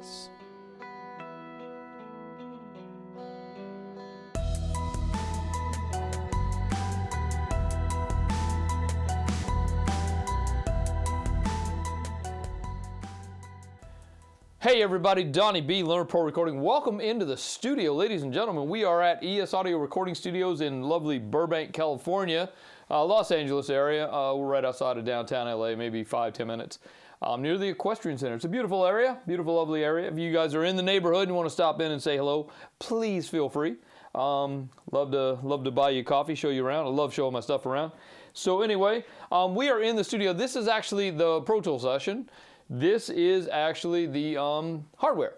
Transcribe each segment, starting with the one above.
Thanks. Hey everybody, Donnie B, Learner Pro Recording. Welcome into the studio, ladies and gentlemen. We are at ES Audio Recording Studios in lovely Burbank, California, Los Angeles area. We're right outside of downtown LA, maybe 5-10 minutes, near the Equestrian Center. It's a beautiful area, beautiful, lovely area. If you guys are in the neighborhood and want to stop in and say hello, please feel free. Love to buy you coffee, show you around. I love showing my stuff around. So anyway, we are in the studio. This is actually the Pro Tool session. This is actually the hardware.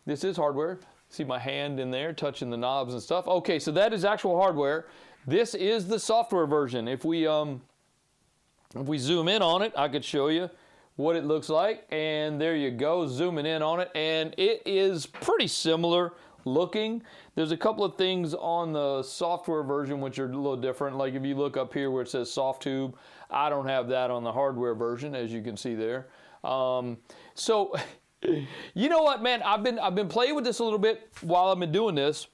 This is hardware. See my hand in there touching the knobs and stuff. Okay, so that is actual hardware. This is the software version. If we zoom in on it, I could show you what it looks like. And there you go, zooming in on it. And it is pretty similar looking. There's a couple of things on the software version which are a little different. Like if you look up here where it says soft tube, I don't have that on the hardware version, as you can see there. So, you know what, man? I've been playing with this a little bit while I've been doing this,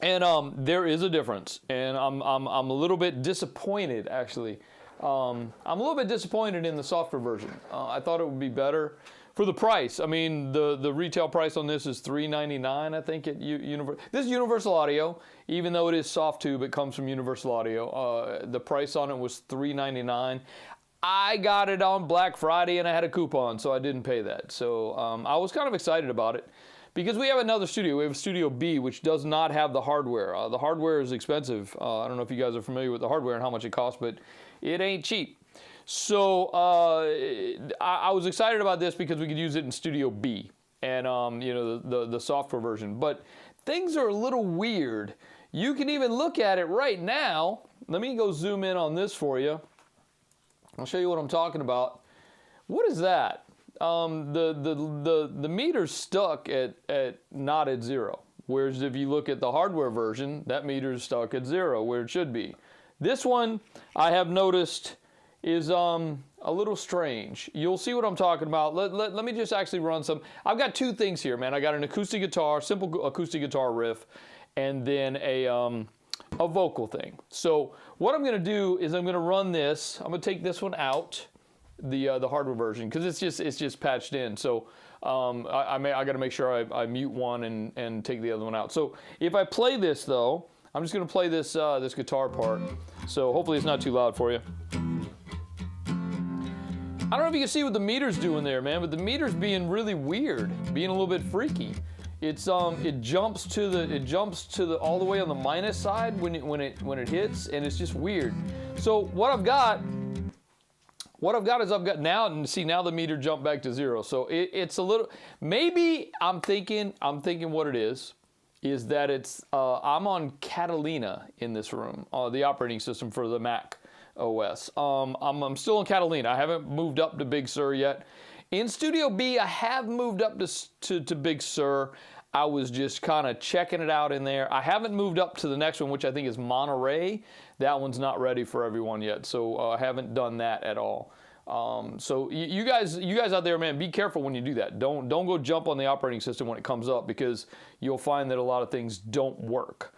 and there is a difference, and I'm a little bit disappointed actually. I'm a little bit disappointed in the software version. I thought it would be better for the price. I mean, the retail price on this is $399, I think. At this is Universal Audio, even though it is soft tube, it comes from Universal Audio. The price on it was $399. I got it on Black Friday and I had a coupon, so I didn't pay that. So I was kind of excited about it because we have another studio. We have a Studio B, which does not have the hardware. The hardware is expensive. I don't know if you guys are familiar with the hardware and how much it costs, but it ain't cheap. So I was excited about this because we could use it in Studio B and you know, the software version. But things are a little weird. You can even look at it right now. Let me go zoom in on this for you. I'll show you what I'm talking about. What is that? The meter's stuck at not at 0. Whereas if you look at the hardware version, that meter's stuck at 0 where it should be. This one I have noticed is a little strange. You'll see what I'm talking about. Let me just actually run some. I've got two things here, man. I got an acoustic guitar, simple acoustic guitar riff, and then a vocal thing. So what I'm going to do is I'm going to run this. I'm going to take this one out, the hardware version, because it's just patched in. So I got to make sure I mute one and take the other one out. So if I play this though, I'm just going to play this this guitar part. So hopefully it's not too loud for you. I don't know if you can see what the meter's doing there, man, but the meter's being really weird, being a little bit freaky. It's it jumps to the all the way on the minus side when it hits, and it's just weird. So what I've got is I've got now, and see now the meter jumped back to 0. So it's a little, maybe I'm thinking what it is that it's I'm on Catalina in this room, the operating system for the Mac OS. I'm still on Catalina. I haven't moved up to Big Sur yet. In Studio B, I have moved up to Big Sur. I was just kind of checking it out in there. I haven't moved up to the next one, which I think is Monterey. That one's not ready for everyone yet, so I haven't done that at all. So you guys out there, man, be careful when you do that. Don't go jump on the operating system when it comes up, because you'll find that a lot of things don't work.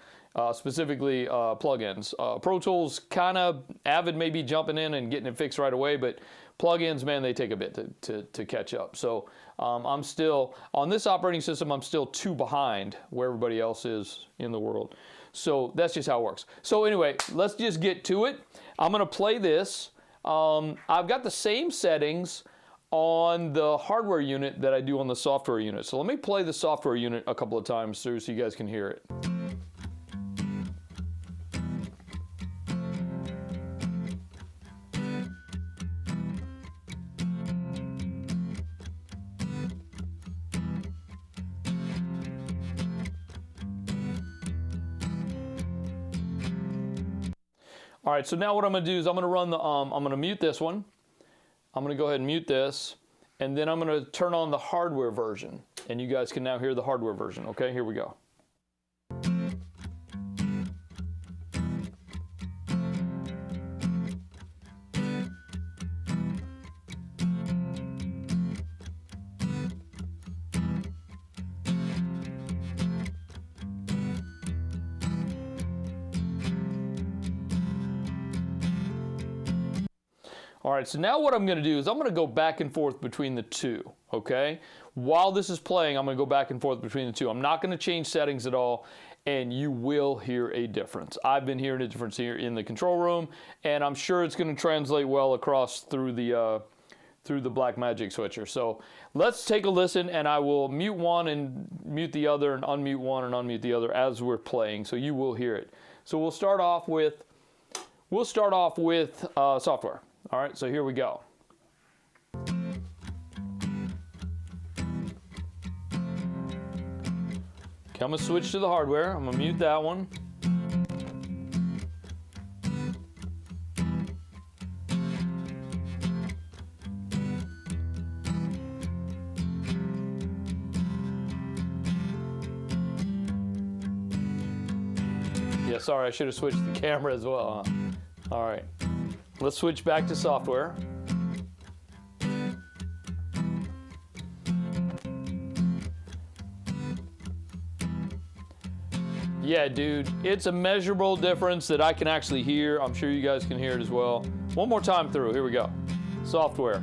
Specifically plugins. Pro Tools, kind of, Avid may be jumping in and getting it fixed right away, but plugins, man, they take a bit to catch up. So I'm still, on this operating system, I'm still 2 behind where everybody else is in the world. So that's just how it works. So anyway, let's just get to it. I'm going to play this. I've got the same settings on the hardware unit that I do on the software unit. So let me play the software unit a couple of times through so you guys can hear it. All right, so now what I'm going to do is I'm going to run the, I'm going to mute this one. I'm going to go ahead and mute this, and then I'm going to turn on the hardware version, and you guys can now hear the hardware version. Okay, here we go. All right, so now what I'm going to do is I'm going to go back and forth between the two, okay? While this is playing, I'm going to go back and forth between the two. I'm not going to change settings at all, and you will hear a difference. I've been hearing a difference here in the control room, and I'm sure it's going to translate well across through the Blackmagic switcher. So let's take a listen, and I will mute one and mute the other, and unmute one and unmute the other as we're playing, so you will hear it. So we'll start off with software. All right, so here we go. Okay, I'm gonna switch to the hardware. I'm gonna mute that one. Yeah, sorry, I should have switched the camera as well, huh? All right, let's switch back to software. Yeah, dude, it's a measurable difference that I can actually hear. I'm sure you guys can hear it as well. One more time through, here we go. Software.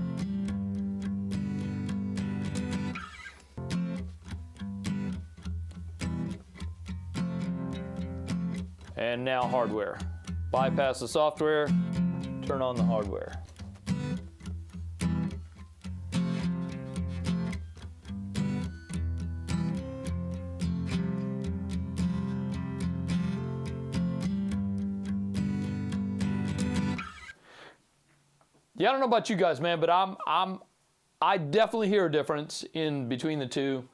And now hardware. Bypass the software, turn on the hardware. Yeah, I don't know about you guys, man, but I definitely hear a difference in between the two.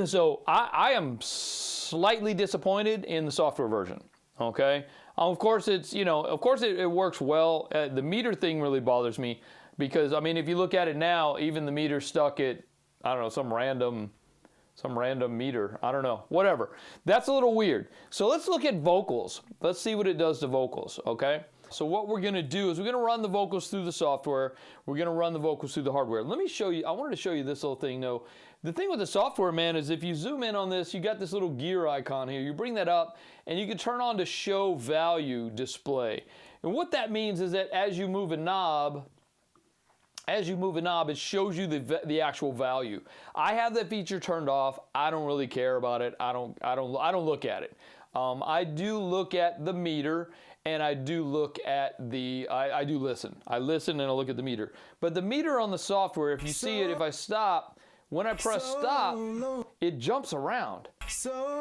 So I am slightly disappointed in the software version. Okay, of course it's, you know, of course it works well. The meter thing really bothers me because, I mean, if you look at it now, even the meter's stuck at, I don't know, some random meter. I don't know, whatever. That's a little weird. So let's look at vocals. Let's see what it does to vocals, okay? So what we're gonna do is we're gonna run the vocals through the software. We're gonna run the vocals through the hardware. Let me show you, I wanted to show you this little thing though. The thing with the software, man, is if you zoom in on this, you got this little gear icon here. You bring that up and you can turn on to show value display. And what that means is that as you move a knob, it shows you the actual value. I have that feature turned off. I don't really care about it. I don't look at it. I do look at the meter, and I do look at the, I do listen. I listen and I look at the meter. But the meter on the software, if you see it, if I stop, when I press stop, it jumps around.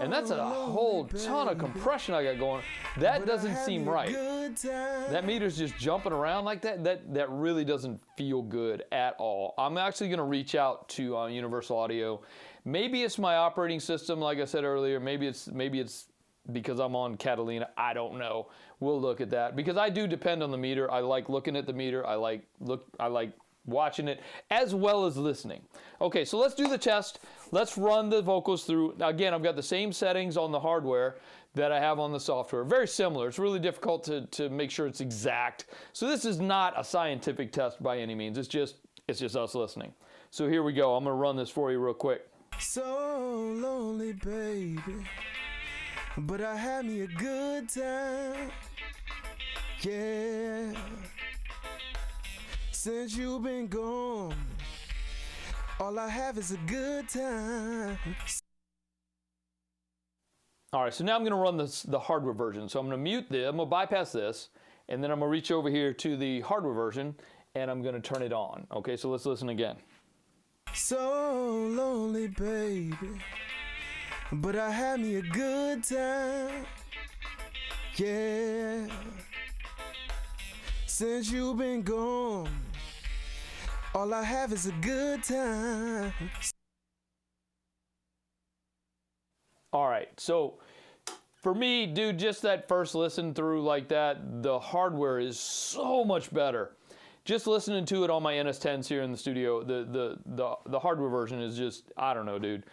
And that's a whole ton of compression I got going. That doesn't seem right. That meter's just jumping around like that. That really doesn't feel good at all. I'm actually gonna reach out to Universal Audio. Maybe it's my operating system, like I said earlier. Maybe it's because I'm on Catalina. I don't know. We'll look at that because I do depend on the meter. I like looking at the meter. I like watching it as well as listening. Okay, so let's do the test. Let's run the vocals through. Now, again, I've got the same settings on the hardware that I have on the software. Very similar. It's really difficult to make sure it's exact. So this is not a scientific test by any means. It's just us listening. So here we go. I'm gonna run this for you real quick. So lonely, baby, but I had me a good time. Yeah. Since you've been gone, all I have is a good time. All right, so now I'm gonna run the hardware version. So I'm gonna mute this, I'm gonna bypass this, and then I'm gonna reach over here to the hardware version, and I'm gonna turn it on. Okay, so let's listen again. So lonely, baby, but I had me a good time. Yeah. Since you've been gone, all I have is a good time. All right, so for me, dude, just that first listen through like that, the hardware is so much better. Just listening to it on my NS10s here in the studio, the hardware version is just, I don't know, dude.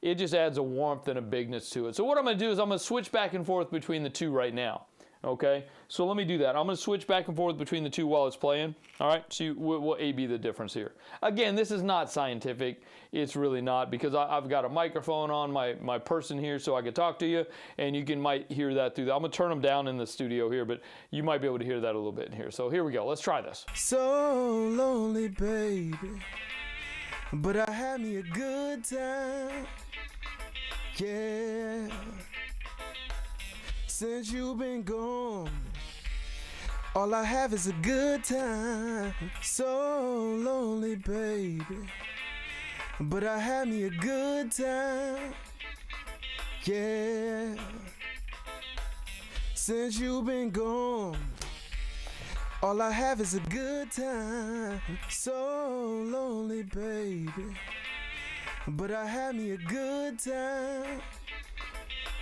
It just adds a warmth and a bigness to it. So what I'm gonna do is I'm gonna switch back and forth between the two right now. Okay, so let me do that. I'm going to switch back and forth between the two while it's playing. All right, so we'll A/B the difference here. Again, this is not scientific. It's really not, because I've got a microphone on my person here so I can talk to you, and you might hear that through that. I'm going to turn them down in the studio here, but you might be able to hear that a little bit in here. So here we go. Let's try this. So lonely, baby, but I had me a good time. Yeah. Since you've been gone, all I have is a good time. So lonely, baby, but I had me a good time. Yeah. Since you've been gone, all I have is a good time. So lonely, baby, but I had me a good time.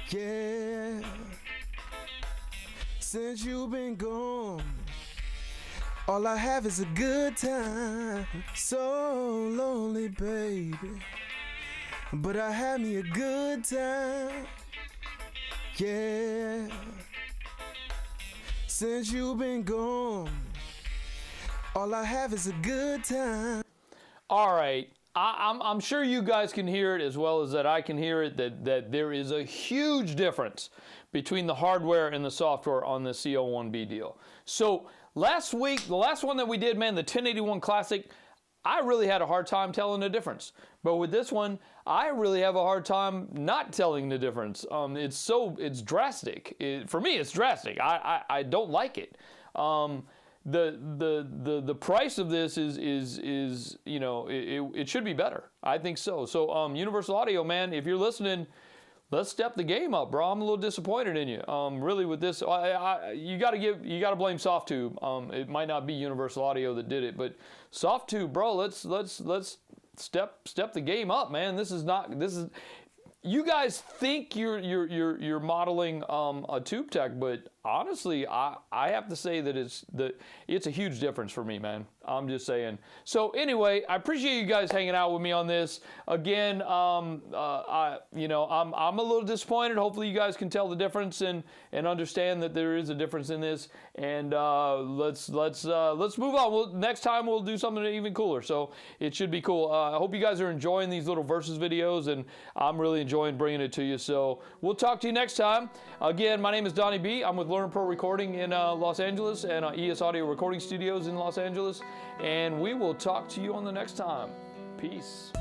Yeah. Since you've been gone, all I have is a good time. So lonely, baby, but I had me a good time. Yeah. Since you've been gone, all I have is a good time. All right. I'm sure you guys can hear it as well as that I can hear it, that there is a huge difference between the hardware and the software on the CL1B deal. So last week, the last one that we did, man, the 1081 Classic, I really had a hard time telling the difference. But with this one, I really have a hard time not telling the difference. It's drastic. For me, it's drastic. I don't like it. The price of this is you know, it should be better. I think so. So Universal Audio, man, if you're listening, let's step the game up, bro. I'm a little disappointed in you. Really with this, you got to blame SoftTube. It might not be Universal Audio that did it, but SoftTube, bro. Let's step the game up, man. This is. You guys think you're modeling a tube tech, but honestly, I have to say that it's a huge difference for me, man. I'm just saying. So anyway, I appreciate you guys hanging out with me on this. Again, I'm a little disappointed. Hopefully, you guys can tell the difference and understand that there is a difference in this. And let's move on. Next time we'll do something even cooler. So it should be cool. I hope you guys are enjoying these little versus videos, and I'm really enjoying bringing it to you. So we'll talk to you next time. Again, my name is Donnie B. I'm with Learn Pro Recording in Los Angeles and ES Audio Recording Studios in Los Angeles. And we will talk to you on the next time. Peace.